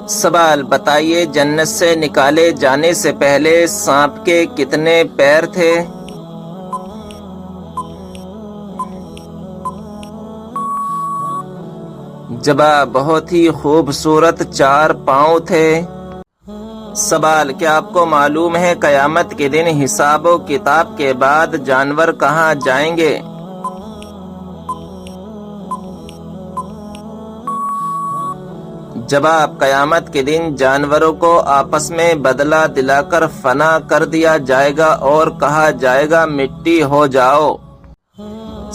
سوال بتائیے، جنت سے نکالے جانے سے پہلے سانپ کے کتنے پیر تھے؟ جواب بہت ہی خوبصورت، 4 پاؤں تھے۔ سوال کیا آپ کو معلوم ہے قیامت کے دن حساب و کتاب کے بعد جانور کہاں جائیں گے؟ جواب قیامت کے دن جانوروں کو آپس میں بدلہ دلا کر فنا کر دیا جائے گا اور کہا جائے گا مٹی ہو جاؤ۔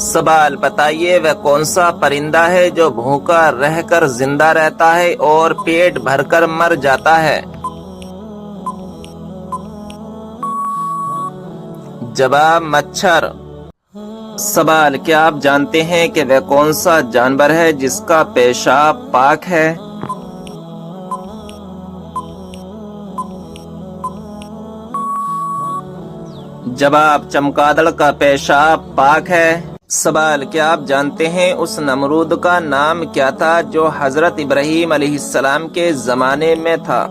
سوال بتائیے وہ کون سا پرندہ ہے جو بھوکا رہ کر زندہ رہتا ہے اور پیٹ بھر کر مر جاتا ہے؟ جواب مچھر۔ سوال کیا آپ جانتے ہیں کہ وہ کون سا جانور ہے جس کا پیشاب پاک ہے؟ جواب چمگادڑ کا پیشاب پاک ہے۔ سوال کیا آپ جانتے ہیں اس نمرود کا نام کیا تھا جو حضرت ابراہیم علیہ السلام کے زمانے میں تھا؟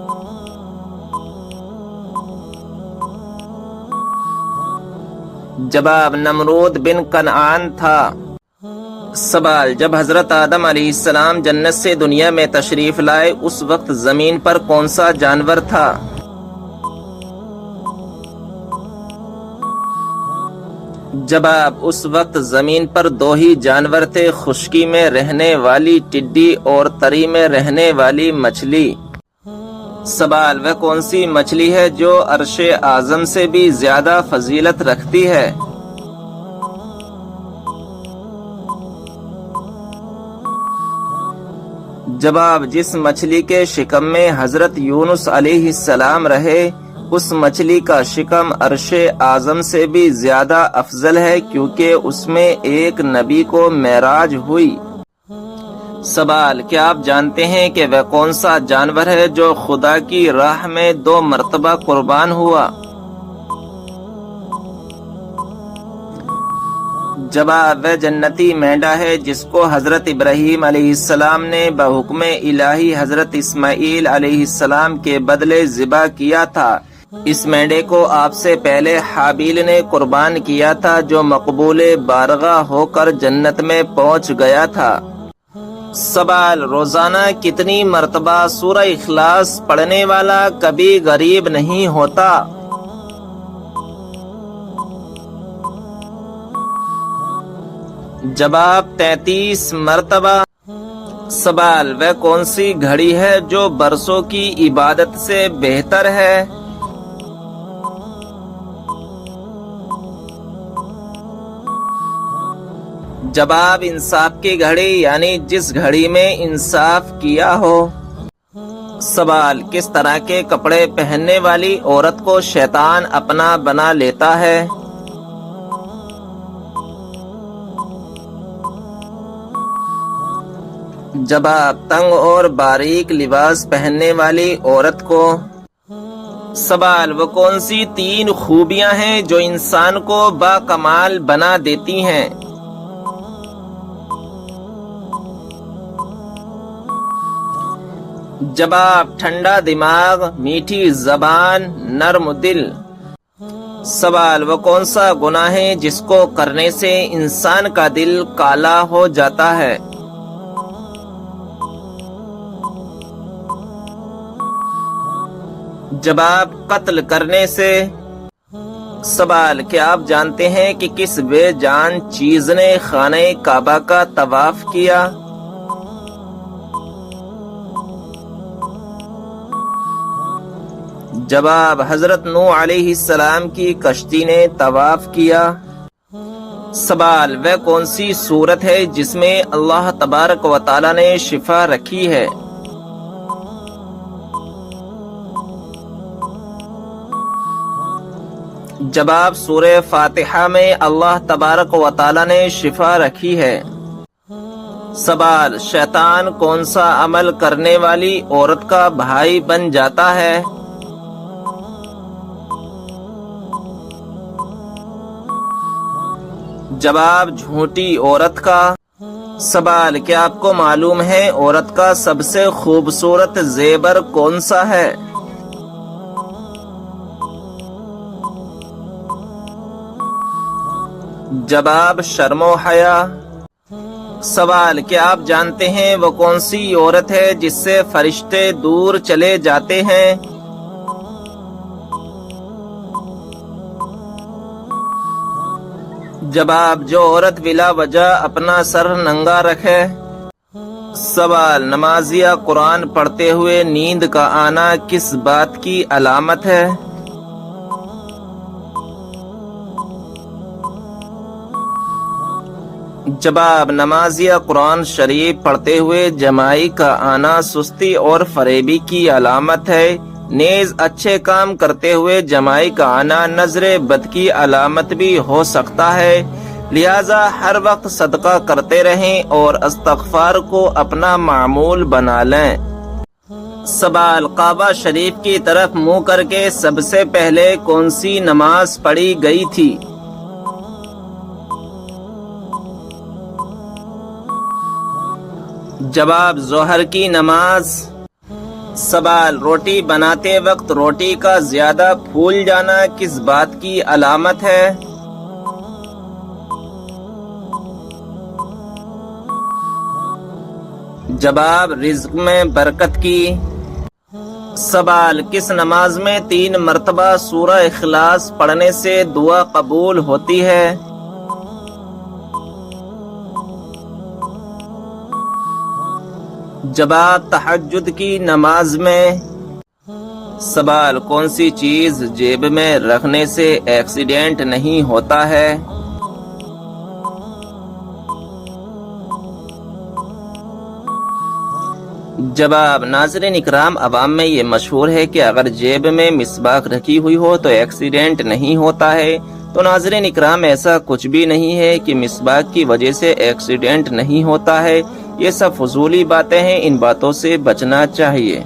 جواب نمرود بن کنعان تھا۔ سوال جب حضرت آدم علیہ السلام جنت سے دنیا میں تشریف لائے اس وقت زمین پر کون سا جانور تھا؟ جواب اس وقت زمین پر 2 ہی جانور تھے، خشکی میں رہنے والی ٹڈی اور تری میں رہنے والی مچھلی۔ سوال وہ کون سی مچھلی ہے جو عرش اعظم سے بھی زیادہ فضیلت رکھتی ہے؟ جواب جس مچھلی کے شکم میں حضرت یونس علیہ السلام رہے اس مچھلی کا شکم عرش اعظم سے بھی زیادہ افضل ہے کیونکہ اس میں ایک نبی کو معراج ہوئی۔ سوال کیا آپ جانتے ہیں کہ وہ کون سا جانور ہے جو خدا کی راہ میں 2 مرتبہ قربان ہوا؟ جواب وہ جنتی مینڈا ہے جس کو حضرت ابراہیم علیہ السلام نے بحکم الہی حضرت اسماعیل علیہ السلام کے بدلے ذبح کیا تھا۔ اس مینڈے کو آپ سے پہلے حابیل نے قربان کیا تھا جو مقبول بارگاہ ہو کر جنت میں پہنچ گیا تھا۔ سوال روزانہ کتنی مرتبہ سورہ اخلاص پڑھنے والا کبھی غریب نہیں ہوتا؟ جواب 33 مرتبہ۔ سوال وہ کون سی گھڑی ہے جو برسوں کی عبادت سے بہتر ہے؟ جواب انصاف کی گھڑی، یعنی جس گھڑی میں انصاف کیا ہو۔ سوال کس طرح کے کپڑے پہننے والی عورت کو شیطان اپنا بنا لیتا ہے؟ جواب تنگ اور باریک لباس پہننے والی عورت کو۔ سوال وہ کون سی 3 خوبیاں ہیں جو انسان کو باکمال بنا دیتی ہیں؟ جواب ٹھنڈا دماغ، میٹھی زبان، نرم دل۔ سوال وہ کون سا گناہ ہے جس کو کرنے سے انسان کا دل کالا ہو جاتا ہے؟ جواب قتل کرنے سے۔ سوال کیا آپ جانتے ہیں کہ کس بے جان چیز نے خانہ کعبہ کا طواف کیا؟ جواب حضرت نوح علیہ السلام کی کشتی نے طواف کیا۔ سوال وہ کون سی صورت ہے جس میں اللہ تبارک و تعالی نے شفا رکھی ہے؟ جواب سورہ فاتحہ میں اللہ تبارک و تعالی نے شفا رکھی ہے۔ سوال شیطان کون سا عمل کرنے والی عورت کا بھائی بن جاتا ہے؟ جواب جھوٹی عورت کا۔ سوال، کیا آپ کو معلوم ہے عورت کا سب سے خوبصورت زیور کون سا ہے؟ جواب، شرم و حیا۔ سوال، کیا آپ جانتے ہیں وہ کون سی عورت ہے جس سے فرشتے دور چلے جاتے ہیں؟ جواب، جو عورت بلا وجہ اپنا سر ننگا رکھے۔ سوال، نمازیہ قرآن پڑھتے ہوئے نیند کا آنا کس بات کی علامت ہے؟ جواب، نمازیہ قرآن شریف پڑھتے ہوئے جمائی کا آنا سستی اور فریبی کی علامت ہے، نیز اچھے کام کرتے ہوئے جمائی کا آنا نظر بد کی علامت بھی ہو سکتا ہے، لہذا ہر وقت صدقہ کرتے رہیں اور استغفار کو اپنا معمول بنا لیں۔ سوال، کعبہ شریف کی طرف منہ کر کے سب سے پہلے کون سی نماز پڑھی گئی تھی؟ جواب، ظہر کی نماز۔ سوال، روٹی بناتے وقت روٹی کا زیادہ پھول جانا کس بات کی علامت ہے؟ جواب، رزق میں برکت کی۔ سوال، کس نماز میں 3 مرتبہ سورہ اخلاص پڑھنے سے دعا قبول ہوتی ہے؟ جواب، تہجد کی نماز میں۔ سوال، کون سی چیز جیب میں رکھنے سے ایکسیڈنٹ نہیں ہوتا ہے؟ جواب، ناظرین اکرام، عوام میں یہ مشہور ہے کہ اگر جیب میں مسواک رکھی ہوئی ہو تو ایکسیڈنٹ نہیں ہوتا ہے، تو ناظرین اکرام ایسا کچھ بھی نہیں ہے کہ مسواک کی وجہ سے ایکسیڈنٹ نہیں ہوتا ہے، یہ سب فضولی باتیں ہیں، ان باتوں سے بچنا چاہیے۔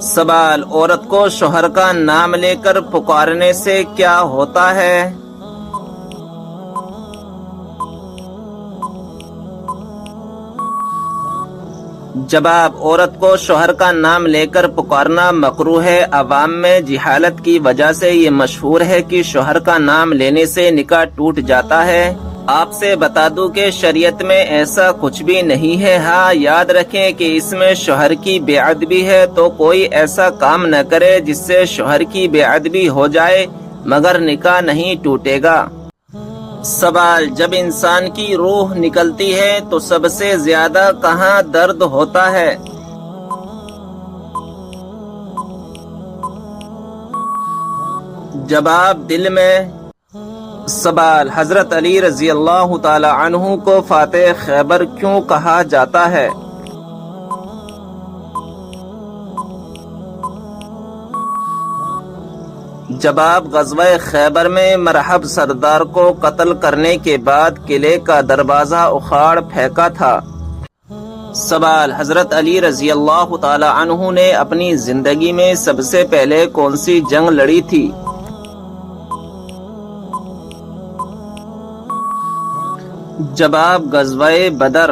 سوال، عورت کو شوہر کا نام لے کر پکارنے سے کیا ہوتا ہے؟ جواب، عورت کو شوہر کا نام لے کر پکارنا مکروہ ہے، عوام میں جہالت کی وجہ سے یہ مشہور ہے کہ شوہر کا نام لینے سے نکاح ٹوٹ جاتا ہے۔ آپ سے بتا دوں کہ شریعت میں ایسا کچھ بھی نہیں ہے، ہاں یاد رکھیں کہ اس میں شوہر کی بے ادبی ہے، تو کوئی ایسا کام نہ کرے جس سے شوہر کی بے ادبی ہو جائے، مگر نکاح نہیں ٹوٹے گا۔ سوال، جب انسان کی روح نکلتی ہے تو سب سے زیادہ کہاں درد ہوتا ہے؟ جواب، دل میں۔ سوال، حضرت علی رضی اللہ تعالی عنہ کو فاتح خیبر کیوں کہا جاتا ہے؟ جواب، غزوہ خیبر میں مرحب سردار کو قتل کرنے کے بعد قلعے کا دروازہ اکھاڑ پھینکا تھا۔ سوال، حضرت علی رضی اللہ تعالی عنہ نے اپنی زندگی میں سب سے پہلے کون سی جنگ لڑی تھی؟ جواب، غزوہ بدر۔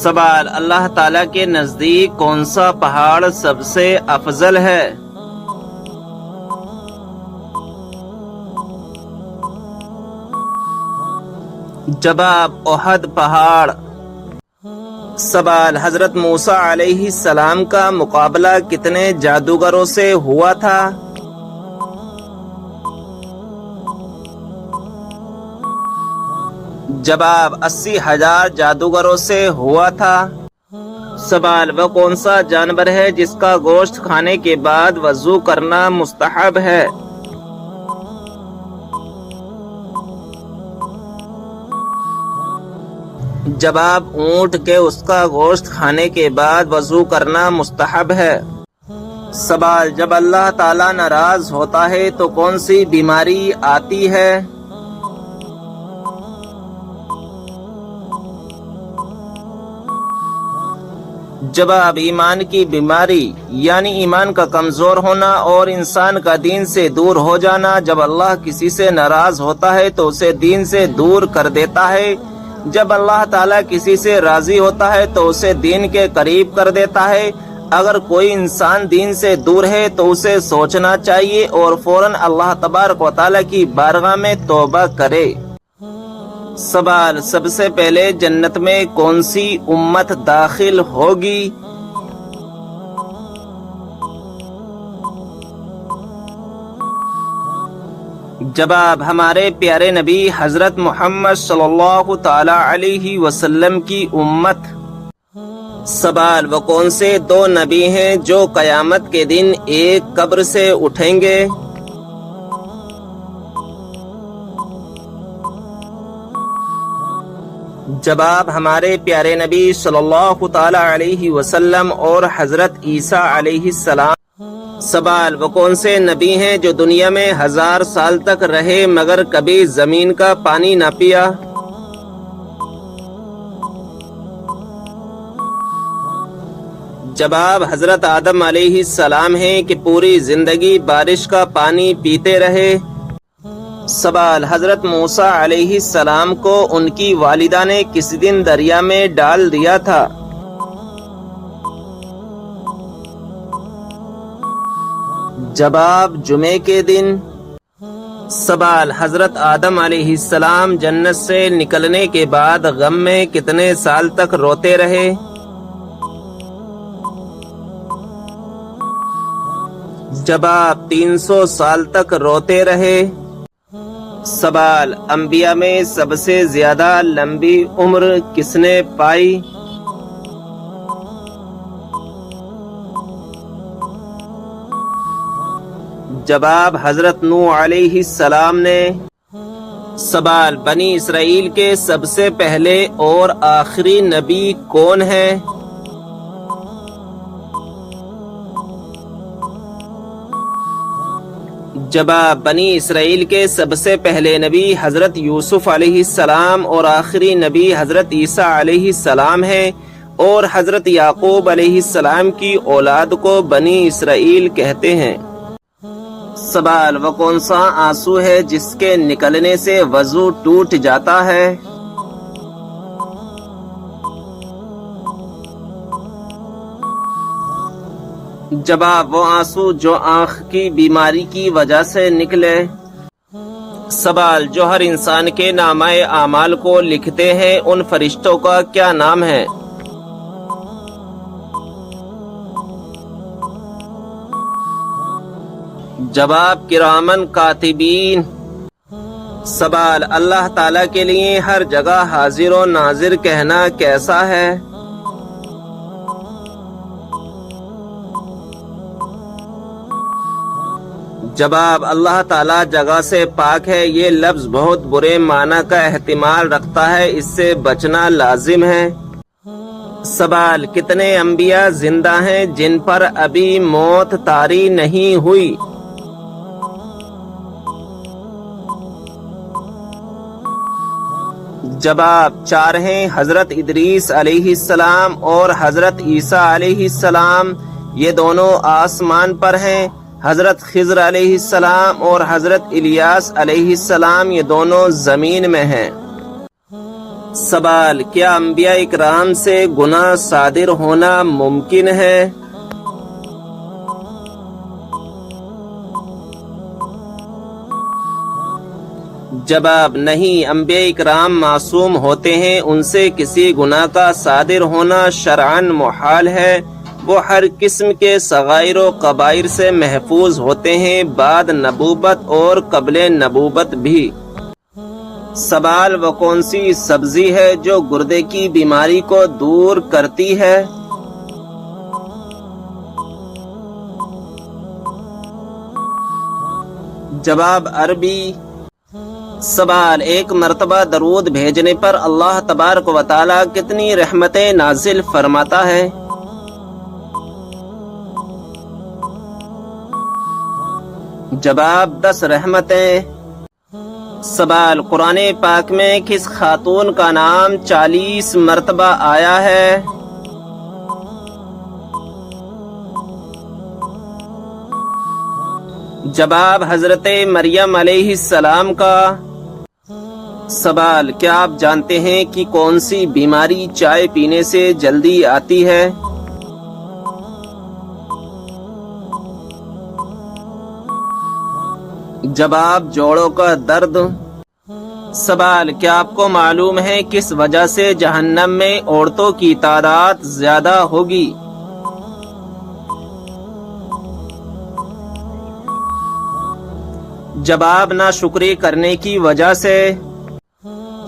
سوال، اللہ تعالیٰ کے نزدیک کون سا پہاڑ سب سے افضل ہے؟ جواب، احد پہاڑ۔ سوال، حضرت موسیٰ علیہ السلام کا مقابلہ کتنے جادوگروں سے ہوا تھا؟ جواب، 80,000 جادوگروں سے ہوا تھا۔ سوال، وہ کون سا جانور ہے جس کا گوشت کھانے کے بعد وضو کرنا مستحب ہے؟ جواب، اونٹ کے اس کا گوشت کھانے کے بعد وضو کرنا مستحب ہے۔ سوال، جب اللہ تعالیٰ ناراض ہوتا ہے تو کون سی بیماری آتی ہے؟ جواب، ایمان کی بیماری، یعنی ایمان کا کمزور ہونا اور انسان کا دین سے دور ہو جانا۔ جب اللہ کسی سے ناراض ہوتا ہے تو اسے دین سے دور کر دیتا ہے، جب اللہ تعالیٰ کسی سے راضی ہوتا ہے تو اسے دین کے قریب کر دیتا ہے۔ اگر کوئی انسان دین سے دور ہے تو اسے سوچنا چاہیے اور فوراً اللہ تبارک و تعالیٰ کی بارگاہ میں توبہ کرے۔ سوال: سب سے پہلے جنت میں کون سی امت داخل ہوگی؟ جواب: ہمارے پیارے نبی حضرت محمد صلی اللہ تعالی علیہ وسلم کی امت۔ سوال: وہ کون سے دو نبی ہیں جو قیامت کے دن ایک قبر سے اٹھیں گے؟ جواب: ہمارے پیارے نبی صلی اللہ تعالی علیہ وسلم اور حضرت عیسیٰ علیہ السلام۔ سوال: وہ کون سے نبی ہیں جو دنیا میں 1000 سال تک رہے مگر کبھی زمین کا پانی نہ پیا؟ جواب: حضرت آدم علیہ السلام ہیں کہ پوری زندگی بارش کا پانی پیتے رہے۔ سوال: حضرت موسیٰ علیہ السلام کو ان کی والدہ نے کس دن دریا میں ڈال دیا تھا؟ جواب: جمعے کے دن۔ سوال: حضرت آدم علیہ السلام جنت سے نکلنے کے بعد غم میں کتنے سال تک روتے رہے؟ جواب: 300 سال تک روتے رہے۔ سوال: انبیاء میں سب سے زیادہ لمبی عمر کس نے پائی؟ جواب: حضرت نوح علیہ السلام نے۔ سوال: بنی اسرائیل کے سب سے پہلے اور آخری نبی کون ہیں؟ جواب: بنی اسرائیل کے سب سے پہلے نبی حضرت یوسف علیہ السلام اور آخری نبی حضرت عیسیٰ علیہ السلام ہیں، اور حضرت یعقوب علیہ السلام کی اولاد کو بنی اسرائیل کہتے ہیں۔ سوال: وہ کون سا آنسو ہے جس کے نکلنے سے وضو ٹوٹ جاتا ہے؟ جواب: وہ آنسو جو آنکھ کی بیماری کی وجہ سے نکلے۔ سوال: جو ہر انسان کے نامہ اعمال کو لکھتے ہیں ان فرشتوں کا کیا نام ہے؟ جواب: کرامن کاتبین۔ سوال: اللہ تعالیٰ کے لیے ہر جگہ حاضر و ناظر کہنا کیسا ہے؟ جواب: اللہ تعالیٰ جگہ سے پاک ہے۔ یہ لفظ بہت برے معنی کا احتمال رکھتا ہے، اس سے بچنا لازم ہے۔ سوال: کتنے انبیاء زندہ ہیں جن پر ابھی موت طاری نہیں ہوئی؟ جواب: 4 ہیں، حضرت ادریس علیہ السلام اور حضرت عیسیٰ علیہ السلام، یہ دونوں آسمان پر ہیں۔ حضرت خضر علیہ السلام اور حضرت الیاس علیہ السلام، یہ دونوں زمین میں ہیں۔ سوال: کیا انبیاء اکرام سے گناہ صادر ہونا ممکن ہے؟ جواب: نہیں، انبیاء اکرام معصوم ہوتے ہیں، ان سے کسی گناہ کا صادر ہونا شرعاً محال ہے۔ وہ ہر قسم کے صغائر و کبائر سے محفوظ ہوتے ہیں، بعد نبوت اور قبل نبوت بھی۔ سوال: وہ کون سی سبزی ہے جو گردے کی بیماری کو دور کرتی ہے؟ جواب: عربی۔ سوال: ایک مرتبہ درود بھیجنے پر اللہ تبارک و تعالی کتنی رحمتیں نازل فرماتا ہے؟ جواب: 10 رحمتیں۔ سوال: قرآن پاک میں کس خاتون کا نام 40 مرتبہ آیا ہے؟ جواب: حضرت مریم علیہ السلام کا۔ سوال: کیا آپ جانتے ہیں کہ کون سی بیماری چائے پینے سے جلدی آتی ہے؟ جواب: جوڑوں کا درد۔ سوال: کیا آپ کو معلوم ہے کس وجہ سے جہنم میں عورتوں کی تعداد زیادہ ہوگی؟ جواب: ناشکری کرنے کی وجہ سے۔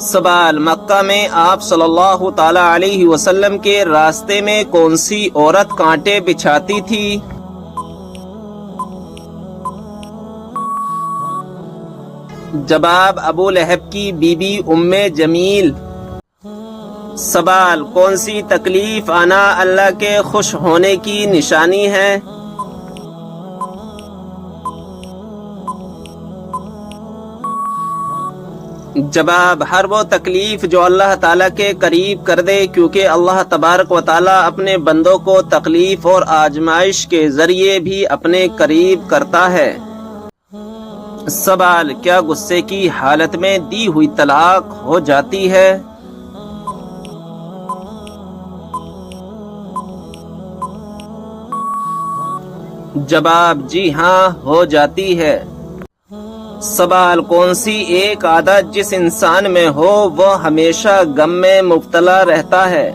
سوال: مکہ میں آپ صلی اللہ تعالی علیہ وسلم کے راستے میں کون سی عورت کانٹے بچھاتی تھی؟ جواب: ابو لہب کی بیوی ام جمیل۔ سوال: کون سی تکلیف آنا اللہ کے خوش ہونے کی نشانی ہے؟ جواب: ہر وہ تکلیف جو اللہ تعالیٰ کے قریب کر دے، کیونکہ اللہ تبارک و تعالیٰ اپنے بندوں کو تکلیف اور آزمائش کے ذریعے بھی اپنے قریب کرتا ہے۔ سوال: کیا غصے کی حالت میں دی ہوئی طلاق ہو جاتی ہے؟ جواب: جی ہاں، ہو جاتی ہے۔ سوال: کون سی ایک عادت جس انسان میں ہو وہ ہمیشہ غم میں مبتلا رہتا ہے؟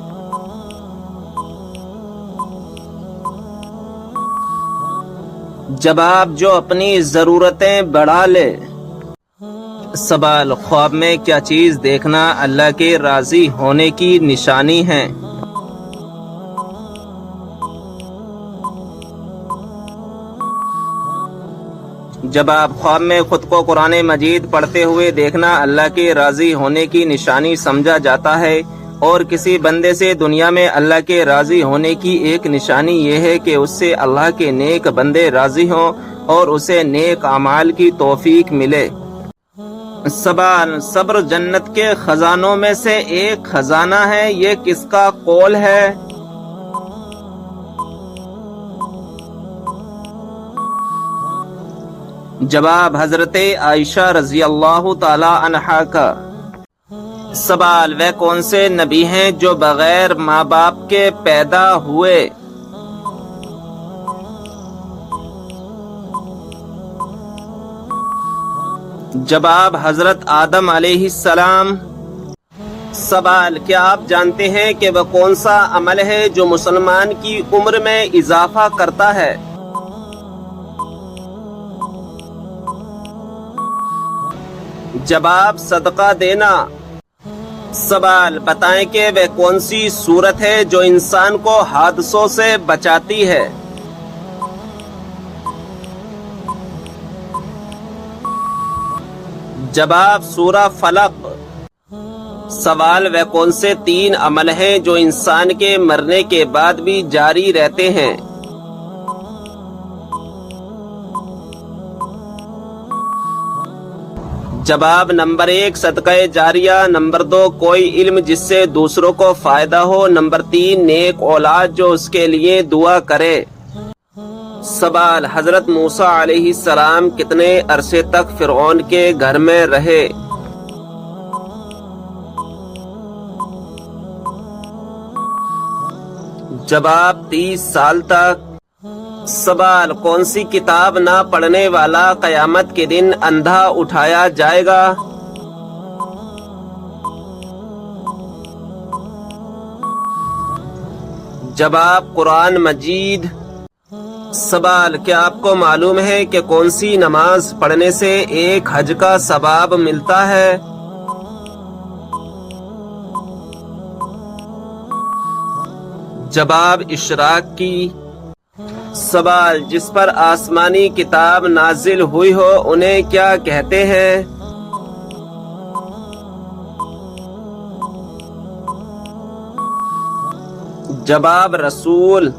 جواب: جو اپنی ضرورتیں بڑھا لے۔ سوال: خواب میں کیا چیز دیکھنا اللہ کے راضی ہونے کی نشانی ہے؟ جواب: خواب میں خود کو قرآن مجید پڑھتے ہوئے دیکھنا اللہ کے راضی ہونے کی نشانی سمجھا جاتا ہے، اور کسی بندے سے دنیا میں اللہ کے راضی ہونے کی ایک نشانی یہ ہے کہ اس سے اللہ کے نیک بندے راضی ہوں اور اسے نیک اعمال کی توفیق ملے۔ سوال: صبر جنت کے خزانوں میں سے ایک خزانہ ہے، یہ کس کا قول ہے؟ جواب: حضرت عائشہ رضی اللہ تعالی عنہا کا۔ سوال: وہ کون سے نبی ہیں جو بغیر ماں باپ کے پیدا ہوئے؟ جواب: حضرت آدم علیہ السلام۔ سوال: کیا آپ جانتے ہیں کہ وہ کون سا عمل ہے جو مسلمان کی عمر میں اضافہ کرتا ہے؟ جواب: صدقہ دینا۔ سوال: بتائیں کہ وہ کون سی صورت ہے جو انسان کو حادثوں سے بچاتی ہے؟ جواب: سورہ فلق۔ سوال: وہ کون سے 3 عمل ہیں جو انسان کے مرنے کے بعد بھی جاری رہتے ہیں؟ جواب: نمبر 1 صدقہ جاریہ، نمبر 2 کوئی علم جس سے دوسروں کو فائدہ ہو، نمبر 3 نیک اولاد جو اس کے لیے دعا کرے۔ سوال: حضرت موسیٰ علیہ السلام کتنے عرصے تک فرعون کے گھر میں رہے؟ جواب: 30 سال تک۔ سوال: کون سی کتاب نہ پڑھنے والا قیامت کے دن اندھا اٹھایا جائے گا؟ جواب: قرآن مجید۔ سوال: کیا آپ کو معلوم ہے کہ کون سی نماز پڑھنے سے ایک حج کا ثواب ملتا ہے؟ جواب: اشراق کی۔ سوال: جس پر آسمانی کتاب نازل ہوئی ہو انہیں کیا کہتے ہیں؟ جواب: رسول۔